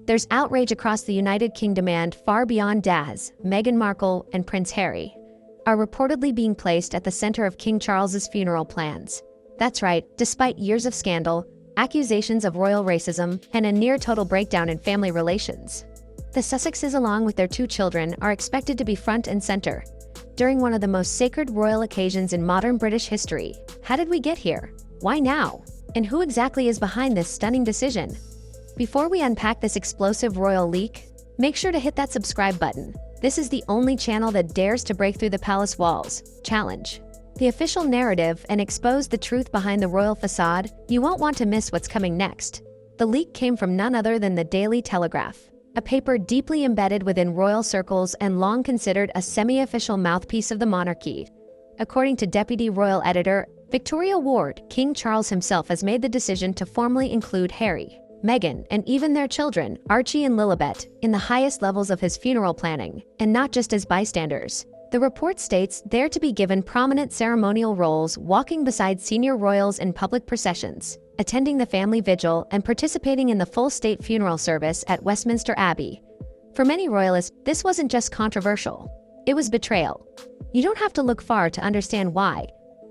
There's outrage across the United Kingdom and, far beyond Daz, Meghan Markle and Prince Harry are reportedly being placed at the center of King Charles's funeral plans. That's right, despite years of scandal, accusations of royal racism, and a near-total breakdown in family relations, the Sussexes, along with their 2 children, are expected to be front and center during one of the most sacred royal occasions in modern British history. How did we get here? Why now? And who exactly is behind this stunning decision? Before we unpack this explosive royal leak, make sure to hit that subscribe button. This is the only channel that dares to break through the palace walls, challenge the official narrative, and expose the truth behind the royal facade. You won't want to miss what's coming next. The leak came from none other than the Daily Telegraph, a paper deeply embedded within royal circles and long considered a semi-official mouthpiece of the monarchy. According to Deputy Royal Editor Victoria Ward, King Charles himself has made the decision to formally include Harry, Meghan, and even their children, Archie and Lilibet, in the highest levels of his funeral planning, and not just as bystanders. The report states they're to be given prominent ceremonial roles, walking beside senior royals in public processions, attending the family vigil, and participating in the full state funeral service at Westminster Abbey. For many royalists, this wasn't just controversial, it was betrayal. You don't have to look far to understand why.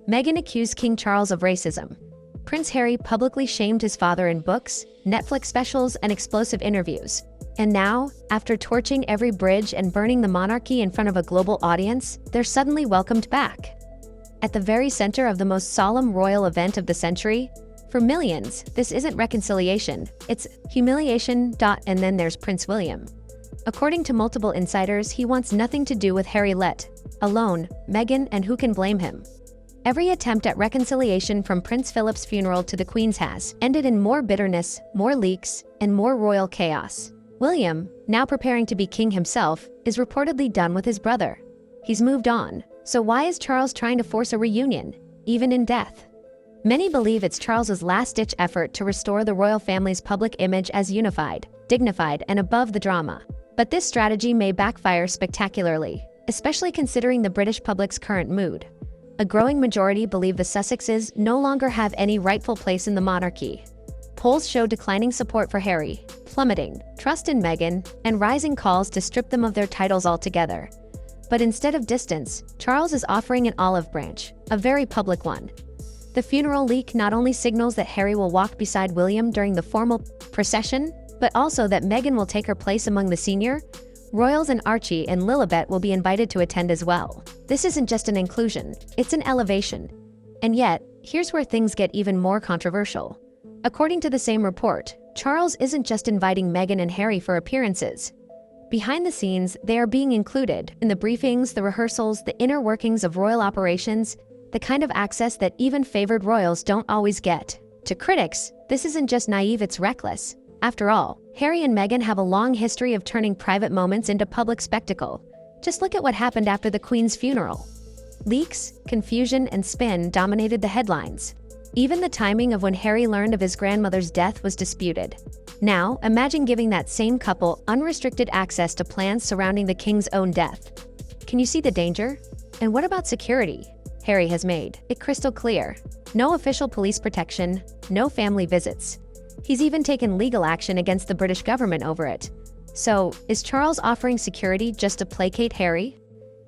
Meghan accused King Charles of racism. Prince Harry publicly shamed his father in books, Netflix specials, and explosive interviews. And now, after torching every bridge and burning the monarchy in front of a global audience, they're suddenly welcomed back. At the very center of the most solemn royal event of the century, for millions, this isn't reconciliation, it's humiliation. And then there's Prince William. According to multiple insiders, he wants nothing to do with Harry, let alone Meghan, and who can blame him? Every attempt at reconciliation from Prince Philip's funeral to the Queen's has ended in more bitterness, more leaks, and more royal chaos. William, now preparing to be king himself, is reportedly done with his brother. He's moved on, so why is Charles trying to force a reunion, even in death? Many believe it's Charles's last-ditch effort to restore the royal family's public image as unified, dignified, and above the drama. But this strategy may backfire spectacularly, especially considering the British public's current mood. A growing majority believe the Sussexes no longer have any rightful place in the monarchy. Polls show declining support for Harry, plummeting trust in Meghan, and rising calls to strip them of their titles altogether. But instead of distance, Charles is offering an olive branch, a very public one. The funeral leak not only signals that Harry will walk beside William during the formal procession, but also that Meghan will take her place among the senior royals, and Archie and Lilibet will be invited to attend as well. This isn't just an inclusion, it's an elevation. And yet, here's where things get even more controversial. According to the same report, Charles isn't just inviting Meghan and Harry for appearances. Behind the scenes, they are being included in the briefings, the rehearsals, the inner workings of royal operations, the kind of access that even favored royals don't always get. To critics, this isn't just naive, it's reckless. After all, Harry and Meghan have a long history of turning private moments into public spectacle. Just look at what happened after the Queen's funeral. Leaks, confusion, and spin dominated the headlines. Even the timing of when Harry learned of his grandmother's death was disputed. Now, imagine giving that same couple unrestricted access to plans surrounding the king's own death. Can you see the danger? And what about security? Harry has made it crystal clear. No official police protection, no family visits. He's even taken legal action against the British government over it. So, is Charles offering security just to placate Harry?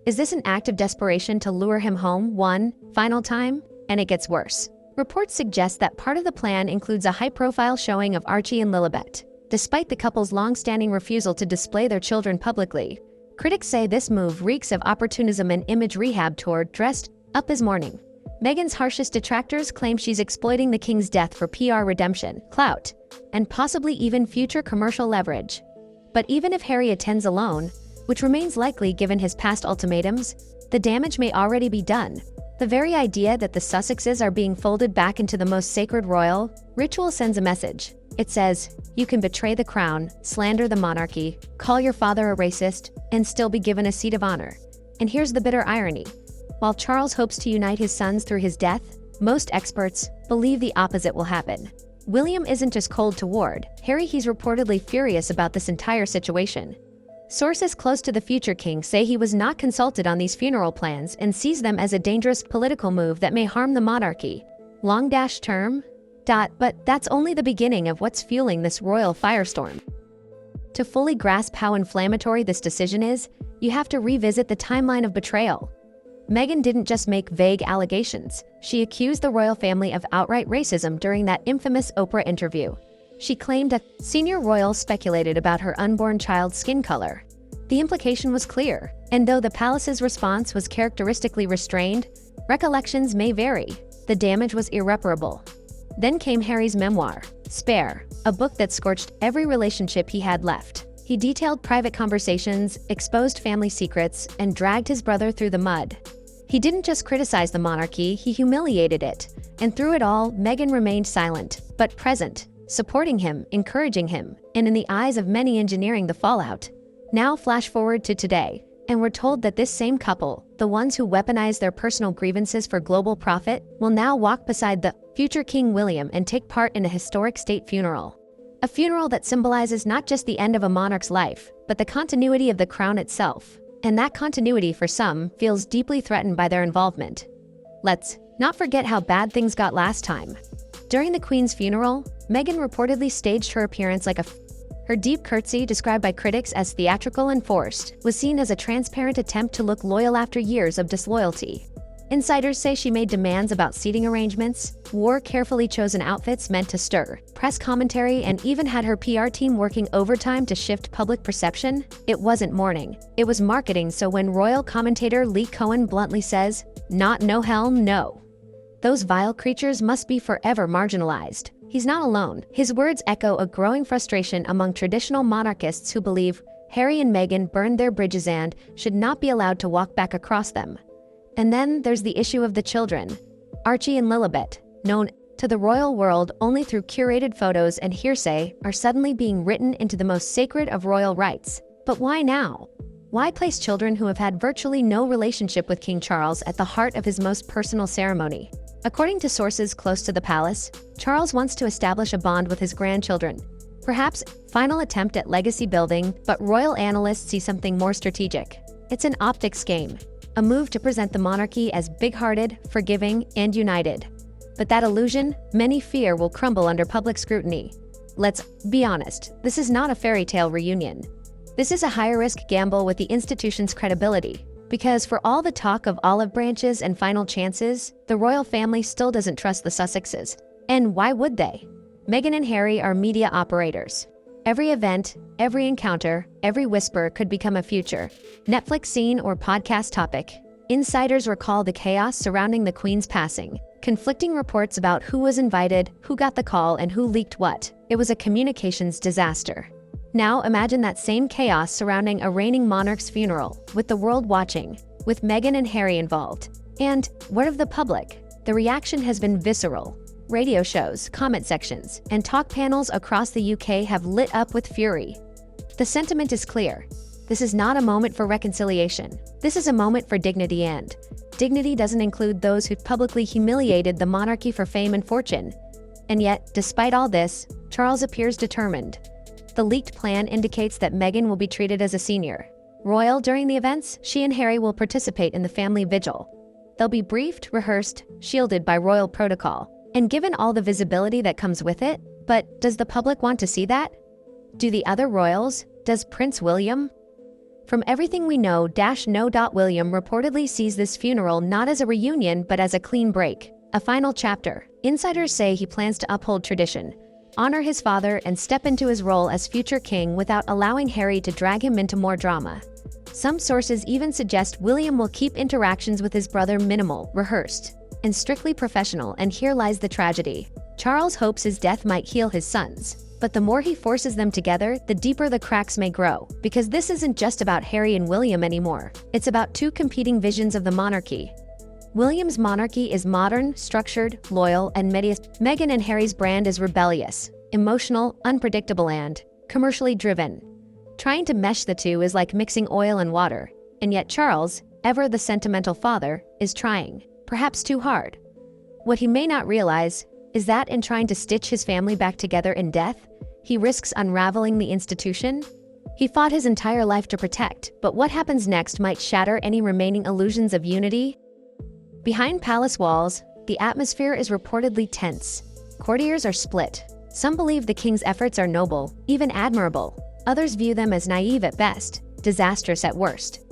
Is this an act of desperation to lure him home one final time? And it gets worse. Reports suggest that part of the plan includes a high-profile showing of Archie and Lilibet. Despite the couple's long-standing refusal to display their children publicly, critics say this move reeks of opportunism and image rehab toward dressed up as mourning. Meghan's harshest detractors claim she's exploiting the king's death for PR redemption, clout, and possibly even future commercial leverage. But even if Harry attends alone, which remains likely given his past ultimatums, the damage may already be done. The very idea that the Sussexes are being folded back into the most sacred royal ritual sends a message. It says, you can betray the crown, slander the monarchy, call your father a racist, and still be given a seat of honor. And here's the bitter irony. While Charles hopes to unite his sons through his death, most experts believe the opposite will happen. William isn't just cold toward Harry, he's reportedly furious about this entire situation. Sources close to the future king say he was not consulted on these funeral plans and sees them as a dangerous political move that may harm the monarchy. Long-term? But that's only the beginning of what's fueling this royal firestorm. To fully grasp how inflammatory this decision is, you have to revisit the timeline of betrayal. Meghan didn't just make vague allegations. She accused the royal family of outright racism during that infamous Oprah interview. She claimed that senior royals speculated about her unborn child's skin color. The implication was clear, and though the palace's response was characteristically restrained, recollections may vary. The damage was irreparable. Then came Harry's memoir, Spare, a book that scorched every relationship he had left. He detailed private conversations, exposed family secrets, and dragged his brother through the mud. He didn't just criticize the monarchy, he humiliated it. And through it all, Meghan remained silent, but present, supporting him, encouraging him, and in the eyes of many engineering the fallout. Now flash forward to today, and we're told that this same couple, the ones who weaponized their personal grievances for global profit, will now walk beside the future King William and take part in a historic state funeral. A funeral that symbolizes not just the end of a monarch's life, but the continuity of the crown itself. And that continuity, for some, feels deeply threatened by their involvement. Let's not forget how bad things got last time. During the Queen's funeral, Meghan reportedly staged her appearance like her deep curtsy, described by critics as theatrical and forced, was seen as a transparent attempt to look loyal after years of disloyalty. Insiders say she made demands about seating arrangements, wore carefully chosen outfits meant to stir press commentary, and even had her PR team working overtime to shift public perception. It wasn't mourning, it was marketing. So when royal commentator Lee Cohen bluntly says, "Not no hell no," those vile creatures must be forever marginalized. He's not alone. His words echo a growing frustration among traditional monarchists who believe Harry and Meghan burned their bridges and should not be allowed to walk back across them. And then there's the issue of the children. Archie and Lilibet, known to the royal world only through curated photos and hearsay, are suddenly being written into the most sacred of royal rights. But why now? Why place children who have had virtually no relationship with King Charles at the heart of his most personal ceremony? According to sources close to the palace, Charles wants to establish a bond with his grandchildren. Perhaps final attempt at legacy building, but royal analysts see something more strategic. It's an optics game, a move to present the monarchy as big-hearted, forgiving, and united. But that illusion, many fear, will crumble under public scrutiny. Let's be honest, this is not a fairy tale reunion. This is a higher-risk gamble with the institution's credibility. Because for all the talk of olive branches and final chances, the royal family still doesn't trust the Sussexes. And why would they? Meghan and Harry are media operators. Every event, every encounter, every whisper could become a future Netflix scene or podcast topic. Insiders recall the chaos surrounding the Queen's passing. Conflicting reports about who was invited, who got the call, and who leaked what. It was a communications disaster. Now imagine that same chaos surrounding a reigning monarch's funeral, with the world watching, with Meghan and Harry involved. And what of the public? The reaction has been visceral. Radio shows, comment sections, and talk panels across the UK have lit up with fury. The sentiment is clear. This is not a moment for reconciliation. This is a moment for dignity, and dignity doesn't include those who publicly humiliated the monarchy for fame and fortune. And yet, despite all this, Charles appears determined. The leaked plan indicates that Meghan will be treated as a senior royal during the events. She and Harry will participate in the family vigil. They'll be briefed, rehearsed, shielded by royal protocol, and given all the visibility that comes with it. But does the public want to see that? Do the other royals? Does Prince William? From everything we know, William reportedly sees this funeral not as a reunion but as a clean break, a final chapter. Insiders say he plans to uphold tradition, honor his father, and step into his role as future king without allowing Harry to drag him into more drama. Some sources even suggest William will keep interactions with his brother minimal, rehearsed, and strictly professional. And here lies the tragedy. Charles hopes his death might heal his sons, but the more he forces them together, the deeper the cracks may grow. Because this isn't just about Harry and William anymore. It's about two competing visions of the monarchy. William's monarchy is modern, structured, loyal, and media's. Meghan and Harry's brand is rebellious, emotional, unpredictable, and commercially driven. Trying to mesh the two is like mixing oil and water. And yet Charles, ever the sentimental father, is trying, perhaps too hard. What he may not realize is that in trying to stitch his family back together in death, he risks unraveling the institution he fought his entire life to protect. But what happens next might shatter any remaining illusions of unity. Behind palace walls, the atmosphere is reportedly tense. Courtiers are split. Some believe the king's efforts are noble, even admirable, Others view them as naive at best, disastrous at worst.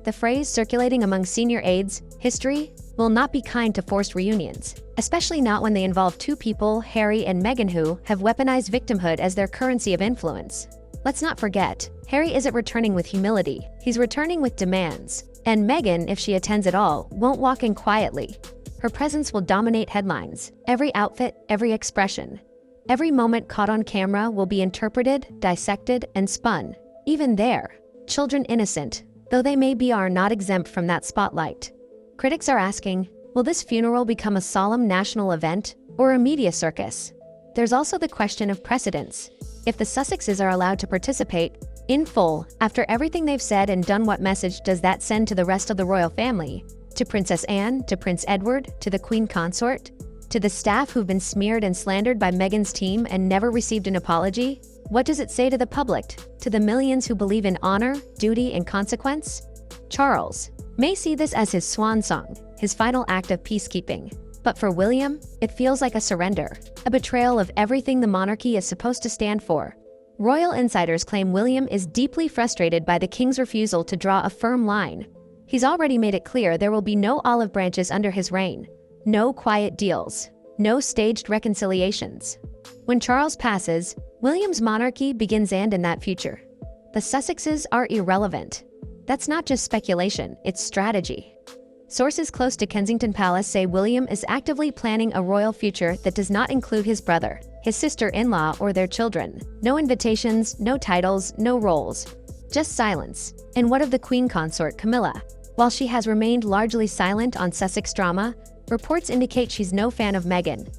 The phrase circulating among senior aides, history, will not be kind to forced reunions, especially not when they involve two people, Harry and Meghan, who have weaponized victimhood as their currency of influence. Let's not forget, Harry isn't returning with humility, he's returning with demands. And Meghan, if she attends at all, won't walk in quietly. Her presence will dominate headlines. Every outfit, every expression, every moment caught on camera will be interpreted, dissected, and spun. Even there, children innocent, though they may be, are not exempt from that spotlight. Critics are asking, will this funeral become a solemn national event or a media circus? There's also the question of precedence. If the Sussexes are allowed to participate in full, after everything they've said and done, what message does that send to the rest of the royal family? To Princess Anne, to Prince Edward, to the Queen Consort? To the staff who've been smeared and slandered by Meghan's team and never received an apology? What does it say to the public? To the millions who believe in honor, duty, and consequence? Charles may see this as his swan song, his final act of peacekeeping. But for William, it feels like a surrender, a betrayal of everything the monarchy is supposed to stand for. Royal insiders claim William is deeply frustrated by the king's refusal to draw a firm line. He's already made it clear there will be no olive branches under his reign, no quiet deals, no staged reconciliations. When Charles passes, William's monarchy begins, and in that future, the Sussexes are irrelevant. That's not just speculation, it's strategy. Sources close to Kensington Palace say William is actively planning a royal future that does not include his brother, his sister-in-law, or their children. No invitations, no titles, no roles. Just silence. And what of the Queen Consort, Camilla? While she has remained largely silent on Sussex drama, reports indicate she's no fan of Meghan.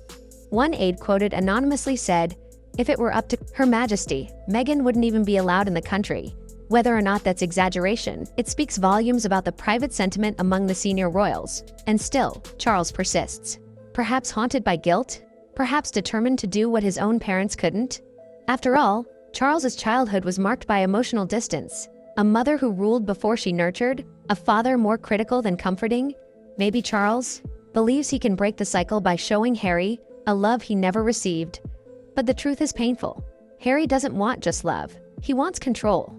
One aide quoted anonymously said, "If it were up to Her Majesty, Meghan wouldn't even be allowed in the country." Whether or not that's exaggeration, it speaks volumes about the private sentiment among the senior royals. And still, Charles persists. Perhaps haunted by guilt? Perhaps determined to do what his own parents couldn't? After all, Charles's childhood was marked by emotional distance. A mother who ruled before she nurtured, a father more critical than comforting. Maybe Charles believes he can break the cycle by showing Harry a love he never received. But the truth is painful. Harry doesn't want just love. He wants control.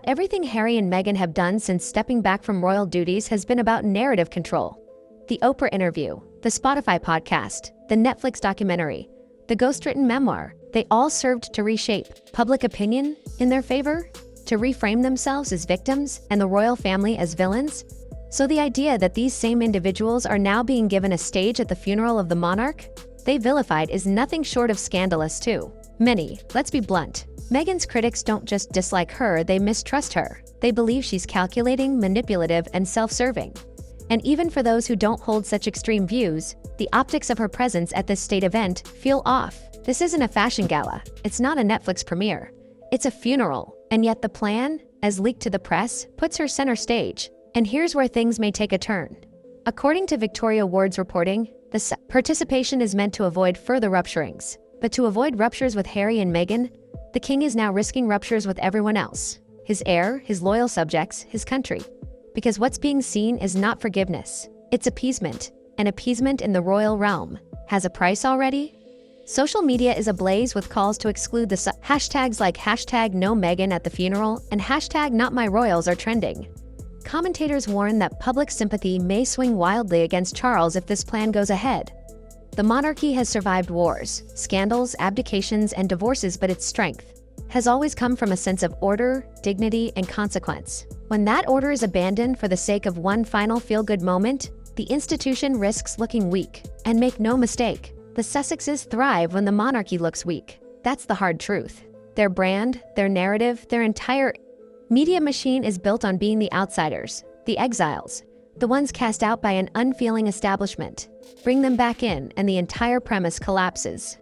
Everything Harry and Meghan have done since stepping back from royal duties has been about narrative control. The Oprah interview, the Spotify podcast, the Netflix documentary, the ghostwritten memoir, they all served to reshape public opinion in their favor, to reframe themselves as victims and the royal family as villains. So the idea that these same individuals are now being given a stage at the funeral of the monarch they vilified is nothing short of scandalous too. Many, let's be blunt, Meghan's critics don't just dislike her, they mistrust her. They believe she's calculating, manipulative, and self-serving. And even for those who don't hold such extreme views, the optics of her presence at this state event feel off. This isn't a fashion gala. It's not a Netflix premiere. It's a funeral. And yet the plan, as leaked to the press, puts her center stage. And here's where things may take a turn. According to Victoria Ward's reporting, the participation is meant to avoid further rupturings. But to avoid ruptures with Harry and Meghan, the king is now risking ruptures with everyone else. His heir, his loyal subjects, his country. Because what's being seen is not forgiveness. It's appeasement. And appeasement in the royal realm has a price already. Social media is ablaze with calls to exclude the hashtags like #NoMeghan at the funeral and #NotMyRoyals are trending. Commentators warn that public sympathy may swing wildly against Charles if this plan goes ahead. The monarchy has survived wars, scandals, abdications, and divorces, but its strength has always come from a sense of order, dignity, and consequence. When that order is abandoned for the sake of one final feel-good moment, the institution risks looking weak. And make no mistake, the Sussexes thrive when the monarchy looks weak. That's the hard truth. Their brand, their narrative, their entire media machine is built on being the outsiders, the exiles, the ones cast out by an unfeeling establishment. Bring them back in, and the entire premise collapses.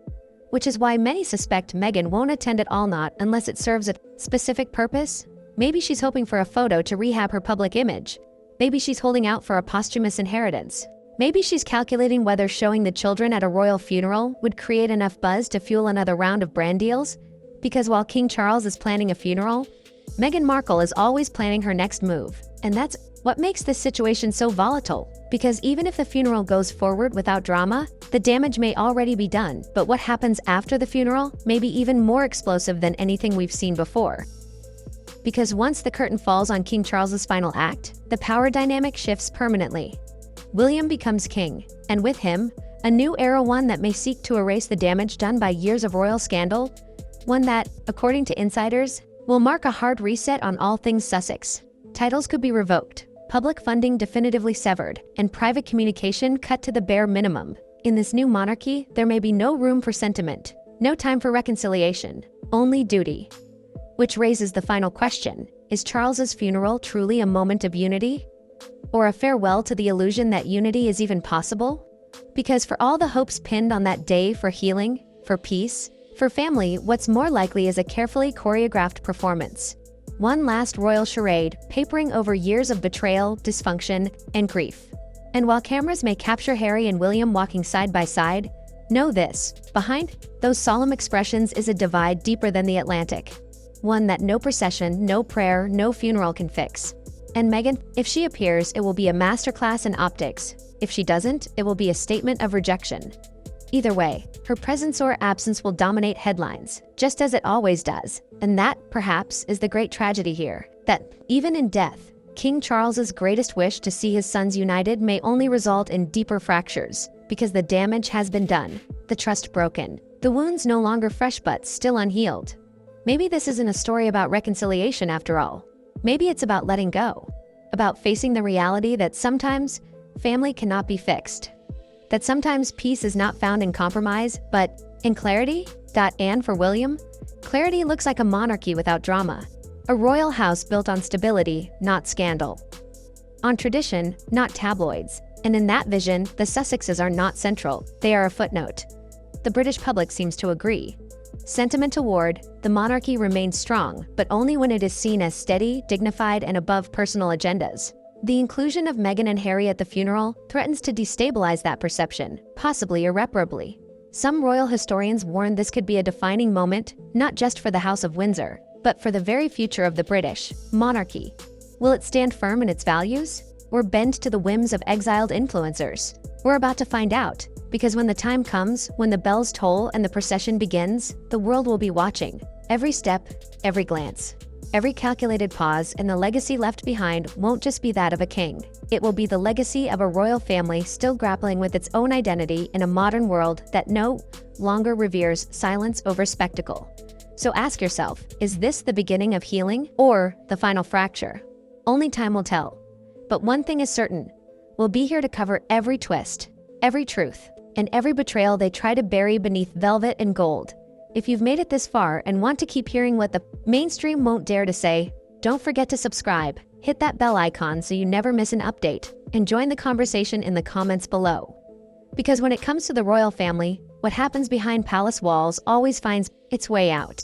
Which is why many suspect Meghan won't attend at all, not unless it serves a specific purpose. Maybe she's hoping for a photo to rehab her public image. Maybe she's holding out for a posthumous inheritance. Maybe she's calculating whether showing the children at a royal funeral would create enough buzz to fuel another round of brand deals. Because while King Charles is planning a funeral, Meghan Markle is always planning her next move. And that's What makes this situation so volatile? Because even if the funeral goes forward without drama, the damage may already be done, but what happens after the funeral may be even more explosive than anything we've seen before. Because once the curtain falls on King Charles's final act, the power dynamic shifts permanently. William becomes king, and with him, a new era, one that may seek to erase the damage done by years of royal scandal, one that, according to insiders, will mark a hard reset on all things Sussex. Titles could be revoked, public funding definitively severed, and private communication cut to the bare minimum. In this new monarchy, there may be no room for sentiment, no time for reconciliation, only duty. Which raises the final question: is Charles's funeral truly a moment of unity? Or a farewell to the illusion that unity is even possible? Because for all the hopes pinned on that day for healing, for peace, for family, what's more likely is a carefully choreographed performance. One last royal charade, papering over years of betrayal, dysfunction, and grief. And while cameras may capture Harry and William walking side by side, know this: behind those solemn expressions is a divide deeper than the Atlantic. One that no procession, no prayer, no funeral can fix. And Meghan, if she appears, it will be a masterclass in optics. If she doesn't, it will be a statement of rejection. Either way, her presence or absence will dominate headlines, just as it always does. And that, perhaps, is the great tragedy here, that, even in death, King Charles's greatest wish to see his sons united may only result in deeper fractures, because the damage has been done, the trust broken, the wounds no longer fresh but still unhealed. Maybe this isn't a story about reconciliation after all. Maybe it's about letting go, about facing the reality that sometimes family cannot be fixed, that sometimes peace is not found in compromise, but in clarity. And for William, clarity looks like a monarchy without drama, a royal house built on stability, not scandal, on tradition, not tabloids. And in that vision, the Sussexes are not central, they are a footnote. The British public seems to agree. Sentiment toward the monarchy remains strong, but only when it is seen as steady, dignified, and above personal agendas. The inclusion of Meghan and Harry at the funeral threatens to destabilize that perception, possibly irreparably. Some royal historians warn this could be a defining moment, not just for the House of Windsor, but for the very future of the British monarchy. Will it stand firm in its values, or bend to the whims of exiled influencers? We're about to find out, because when the time comes, when the bells toll and the procession begins, the world will be watching. Every step, every glance, every calculated pause, and the legacy left behind won't just be that of a king. It will be the legacy of a royal family still grappling with its own identity in a modern world that no longer reveres silence over spectacle. So ask yourself, is this the beginning of healing or the final fracture? Only time will tell. But one thing is certain, we'll be here to cover every twist, every truth, and every betrayal they try to bury beneath velvet and gold. If you've made it this far and want to keep hearing what the mainstream won't dare to say, don't forget to subscribe, hit that bell icon so you never miss an update, and join the conversation in the comments below. Because when it comes to the royal family, what happens behind palace walls always finds its way out.